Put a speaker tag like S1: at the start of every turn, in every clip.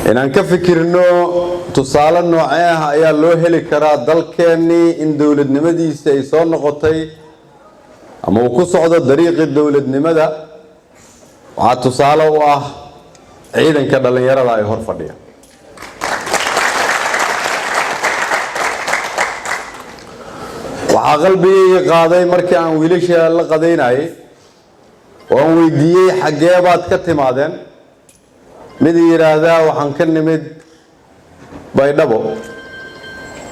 S1: inaan ka fikirno tusaale noocee ah ayaa loo heli karaa dalkeenii in dawladnimadiisa ay soo noqotay ama uu ku socdo dariiqii dawladnimada. waxaa tusaale u ah ciidanka dhalinyarada ay hor fadhiya. waxaa qalbigayga qaaday markii aan wiilasha la qadaynayay oo aan weydiiyey xaggee baad ka timaadeen. mid yiraahdaa waxaan ka nimid Baydhabo,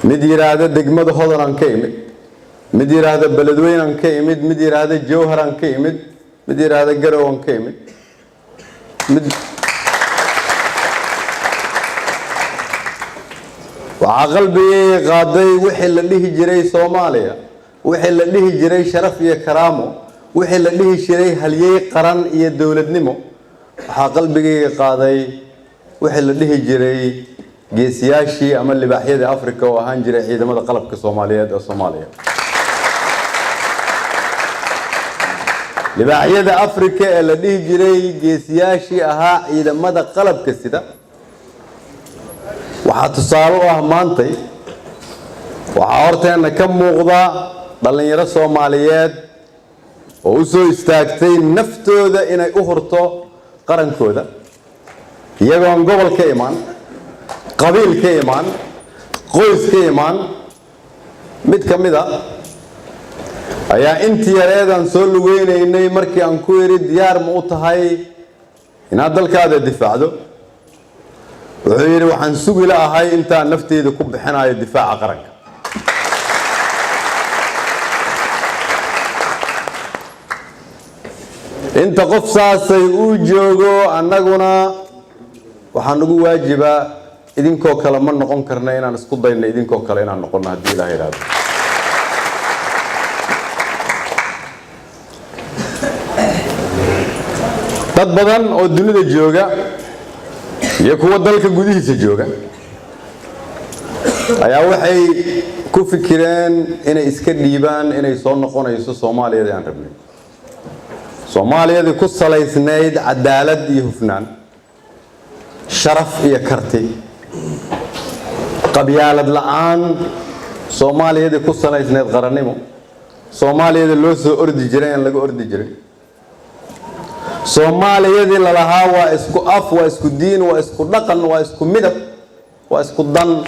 S1: mid yiraahda degmada Hodan aan ka imid, mid yiraahda Beledweyne aan ka imid, mid yiraahda Jowhar aan ka imid, mid yiraahda Garowe aan ka imid. waxaa qalbigayga qaaday wixii la dhihi jiray Soomaaliya, wixii la dhihi jiray sharaf iyo karaamo, wixii la dhihi jiray halyey qaran iyo dawladnimo. waxaa qalbigayga qaaday wixii la dhihi jiray geesiyaashii ama libaaxyada Afrika oo ahaan jiray ciidamada qalabka Soomaaliyeed ee Soomaaliya. libaaxyada Afrika ee la dhihi jiray geesiyaashii ahaa ciidamada qalabka sida. waxaa tusaale u ah maantay waxaa horteena ka muuqda dhalinyaro Soomaaliyeed oo u soo istaagtay naftooda inay u hurto qarankooda iyagoon gobol ka imaan, qabiil ka imaan, qoys ka imaan. mid ka mid ah ayaa intii yareedaan soo lugeynaynay markii aan ku yiri diyaar ma u tahay inaad dalkaada difaacdo, wuxuu yiri waxaan sugi laahay intaan nafteyda ku bixinayo difaaca qaranka. inta qof saasay uu joogo annaguna waxaan ugu waajibaa idinkoo kale ma noqon karna inaan isku dayno idinkoo kale inaan noqono haddii Ilaahay yiraahdo. dad badan oo dunida jooga iyo kuwa dalka gudihiisa jooga ayaa waxay ku fikireen inay iska dhiibaan inay soo noqonayso Soomaaliyada aan rabnay. Soomaaliyada ku salaysnayd cadaalad iyo hufnaan, sharaf iyo karti, qabyaalad la'aan. Soomaaliyada ku salaysnayd qarannimo. Soomaaliyada loo soo ordi jiray aan laga ordi jiray. Soomaaliyada la lahaa waa isku af, waa isku diin, waa isku dhaqan, waa isku midab, waa isku dan.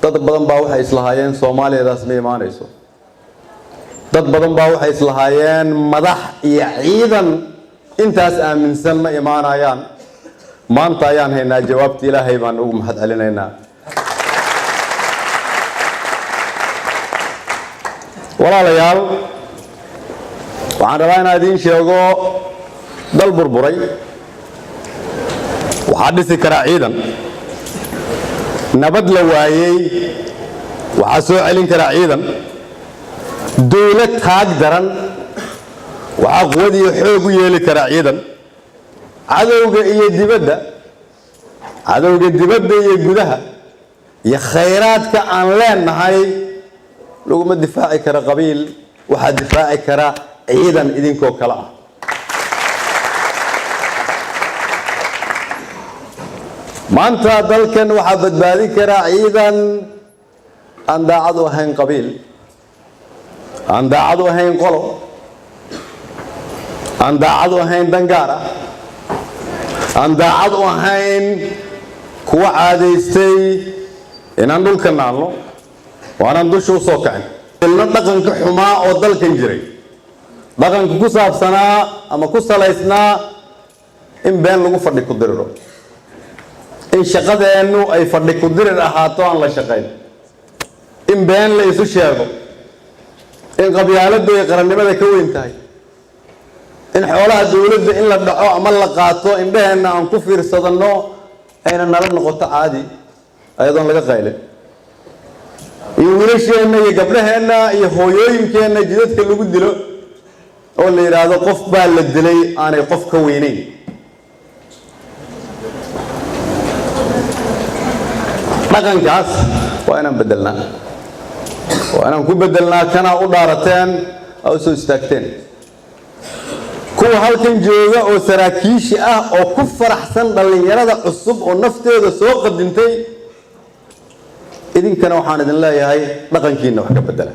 S1: dad badan baa waxay islahaayeen Soomaaliyadaas ma imaanayso. dad badan baa waxay islahaayeen madax iyo ciidan intaas aaminsan ma imaanayaan. maanta ayaan haynaa jawaabta. Ilaahay baan ugu mahad celinaynaa. walaalayaal, waxaan rabaa inaan idiin sheego dal burburay waxaa dhisi karaa ciidan. nabad la waayey waxaa soo celin karaa ciidan. dawlad taag daran waxaa quwad iyo xoog u yeeli karaa ciidan. cadowga dibadda iyo gudaha iyo khayraadka aan leenahay laguma difaaci kara qabiil. waxaa difaaci kara ciidan idinkoo kale ah. maanta dalkan waxaa badbaadin kara ciidan aan daacad u ahayn qabiil, aan daacad u ahayn qolo, aan daacad u ahayn dangaar ah, aan daacad u ahayn kuwa caadaystay inaan dhulka naalno waanaan dusha u soo kacin. ilna dhaqanka xumaa oo dalkan jiray, dhaqanka ku saabsanaa ama ku salaysnaa in been lagu fadhi ku diriro, in shaqadeennu ay fadhi ku dirir ahaato aan la shaqayn, in been la isu sheego, in qabyaaladdu ay qarannimada ka weyn tahay, in xoolaha dawladda in la dhaco ama la qaato indhaheenna aan ku fiirsadanno ayna nala noqoto caadi ayadoon laga qaylin. iyo wiilasheenna iyo gabdhaheenna iyo hooyooyinkeenna jidadka lagu dilo oo la yidhaahdo qof baa la dilay aanay qof ka weynayn. dhaqankaas waa inaan bedelnaa, waa inaan ku bedelnaa. kanaa u dhaarateen aa u soo istaagteen. kuwa halkan jooga oo saraakiishi ah oo ku faraxsan dhalinyarada cusub oo nafteeda soo qadintay idinkana waxaan idin leeyahay dhaqankiina wax ka bedela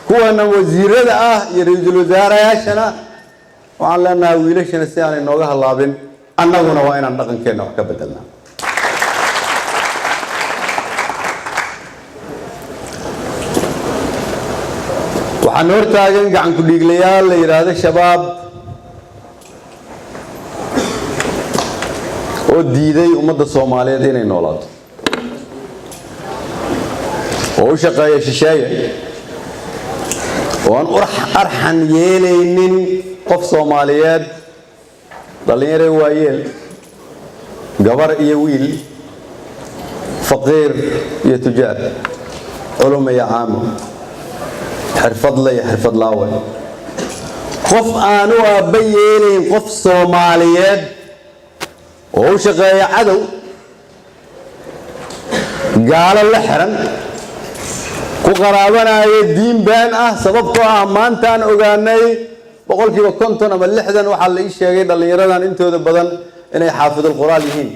S1: kuwana wasiirada ah iyo ra'iisul wasaarayaashana waxaan leenahay wiilashana si aan inooga halaabin annaguna waa inaan dhaqankeena wax ka bedelnaa waxaan hortaagan gacan ku dhiiglayaal la yiraahdo shabaab oo diiday ummadda Soomaaliyeed inay noolaato oo u shaqeeya shisheeye oo aan arxan yeelaynin qof Soomaaliyeed dhalinyaro waayeel gabar iyo wiil faqiir iyo tujaar culum iyo caamo xirfad la iyo xirfad laawan qof aanu abayeelin qof Soomaaliyeed oo u shaqeeya cadow gaalo la xiran ku qaraabanaya diin been ah sababtoo ah maanta aan ogaanay boqolkiiba 50 ama 60 waxa la ii sheegay dhalinyaradan intooda badan inay xaafidul quraan yihiin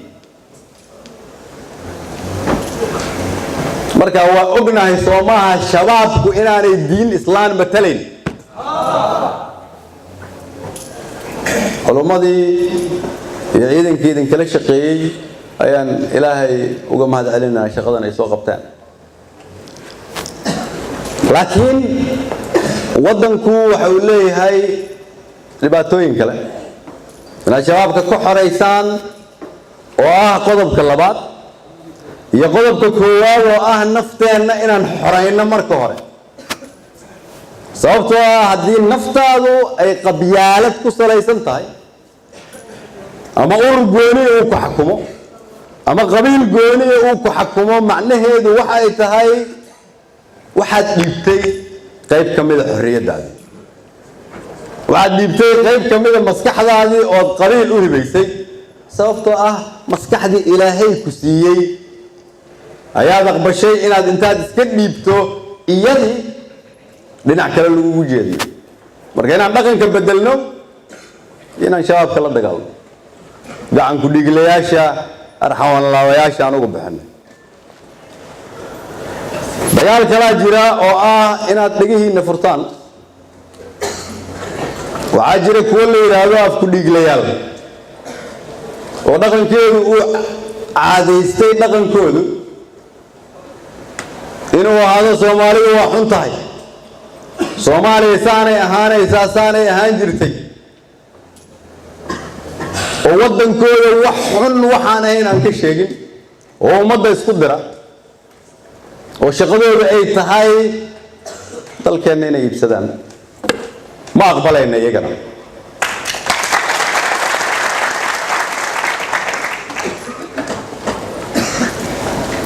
S1: marka waa ognahay Soomaha shabaabku inaanay diin islaan matalayn culumadii iyo ciidankii idin kala shaqeeyay ayaan ilaahay uga mahad celinaa shaqadan ay soo qabtaan laakiin wadanku waxa uu leeyahay dhibaatooyin kale inaad shabaabka ku xoreysaan oo ah qodobka labaad iyo qodobka koowaad oo ah nafteena inaan xoreyno marka hore sababtoo ah haddii naftaadu ay qabyaalad ku salaysan tahay ama urur gooni uu ku xakumo ama qabiil gooni uu ku xakumo macnaheedu waxa ay tahay waxaad dhiibtay qayb kamid ah xorriyadaada waxaad dhiibtay qayb kamid ah maskaxdaadii oo qabiil u ribaysay sababtoo ah maskaxdii ilaahay ku siiyay ayaad aqbashay inaad intaad iska dhiibto iyadii dhinac kale lagu jeediyo marka inaan dhaqanka bedelno inaan shabaabka la dagaalno gacan ku dhiiglayaasha arxawan laawayaasha aan ugu bixinay dagaal kala jira oo ah inaad dhagihiina furtaan waxaa jira kuwa la yiraahdo af ku dhiiglayaal oo dhaqankeedu uu caadaystay dhaqankoodu inuu ahaado Soomaalidu waa xun tahay Soomaaliya saanay ahaanaysaa saanay ahaan jirtay oo wadankooda wax xun waxaan ahayn aan ka sheegin oo ummadda isku dira oo shaqadoodu ay tahay dalkeena inay iibsadaan ma aqbalayna iyagana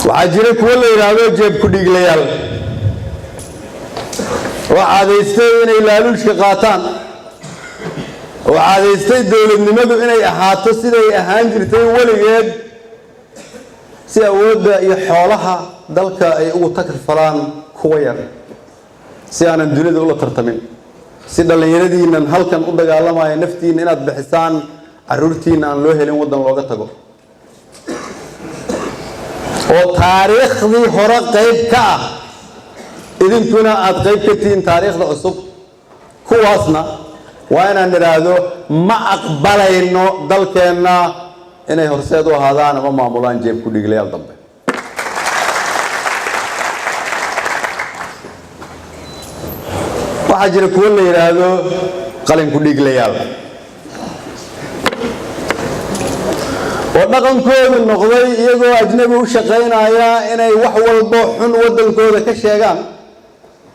S1: waxaa jira kuwa la yiraahdo jeeb ku dhiiglayaal oo caadaystay inay laaluushka qaataan oo caadaystay dawladnimadu inay ahaato siday ahaan jirtay waligeed si awoodda iyo xoolaha dalka ay ugu takrifadaan kuwa yar si aanan dunida ula tartamin si dhalinyaradiinan halkan u dagaalamaya naftiina inaad bixisaan caruurtiina aan loo helin wadan looga tago oo taariikhdii hore qayb ka ah idinkuna aad qayb ka tihiin taariikhda cusub kuwaasna waa inaan niraahdo ma aqbalayno dalkeena inay horseed u ahaadaan ama maamulaan jeeb ku dhiiglayaal dambe waxaa jira kuwa la yiraahdo qalin ku dhiiglayaal oo dhaqankoodu noqday iyagoo ajnabi u shaqeynaya inay wax walba xun wadankooda ka sheegaan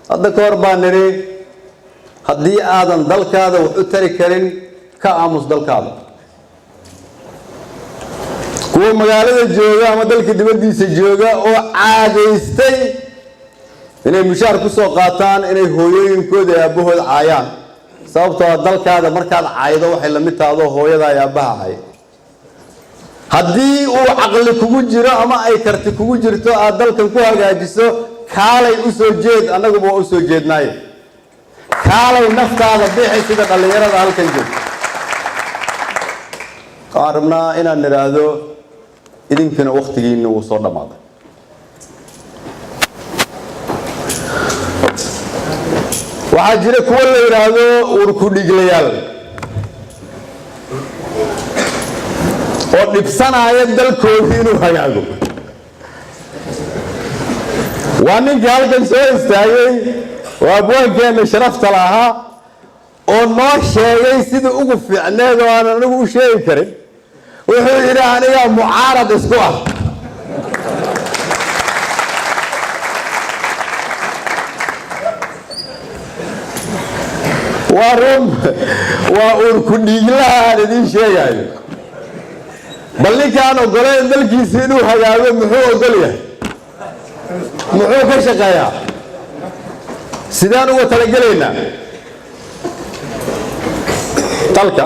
S1: hadda ka hor baan niri haddii aadan dalkaada wax u tari karin ka aamus dalkaada kuwa magaalada jooga ama dalka dibadiisa jooga oo caadaystay inay mushaar ku soo qaataan inay hooyooyinkooda iyo aabahooda caayaan sababtoo ah dalkaada markaad caaydo waxay la mid tahay hooyada iyo aabaha caay haddii uu caqli kugu jiro ama ay karti kugu jirto aad dalkan ku hagaajiso kaalay u soo jeed annaguba waa u soo jeednaaye kaalay naftaada bixi sida dhallinyarada halkan joogta waxaan rabnaa inaan nidhaahdo idinkana wakhtigiinna wuu soo dhammaaday waxaa jira kuwa la yidhaahdo urkudhiglayaal oo dhibsanaya dalkoodii inuu hagaago waa ninkii halkan soo istaagay waa abwaankeenna sharafta lahaa oo noo sheegay sidii ugu fiicneed oo aan anigu u sheegi karin wuxuu yidhi aniga mucaarad isku ah waa run waa urkudhiiglaha aan idiin sheegayo bal ninkaan ogoleen dalkiisa inuu hagaago muxuu ogol yahay muxuu ka shaqeeyaa sidaan uga talagelaynaa dalka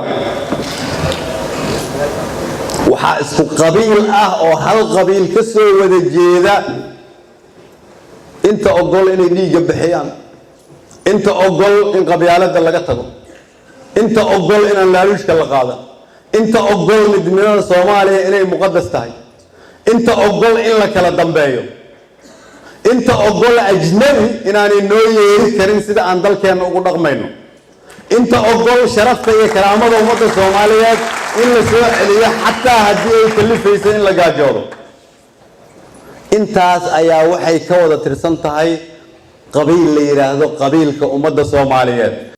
S1: waxaa isku qabiil ah oo hal qabiil ka soo wada jeeda inta ogol inay dhiigga bixiyaan inta ogol in qabyaaladda laga tago inta ogol inaan laaluushka la qaadan inta ogol midnimada Soomaaliya inay muqaddas tahay inta ogol in la kala dambeeyo inta ogol ajnabi inaanay noo yeeri karin sida aan dalkeena ugu dhaqmayno inta ogol sharafta iyo karaamada ummadda Soomaaliyeed in la soo celiyo xataa haddii ay kalifayso in la gaajoodo intaas ayaa waxay ka wada tirsan tahay qabiil la yiraahdo qabiilka ummadda Soomaaliyeed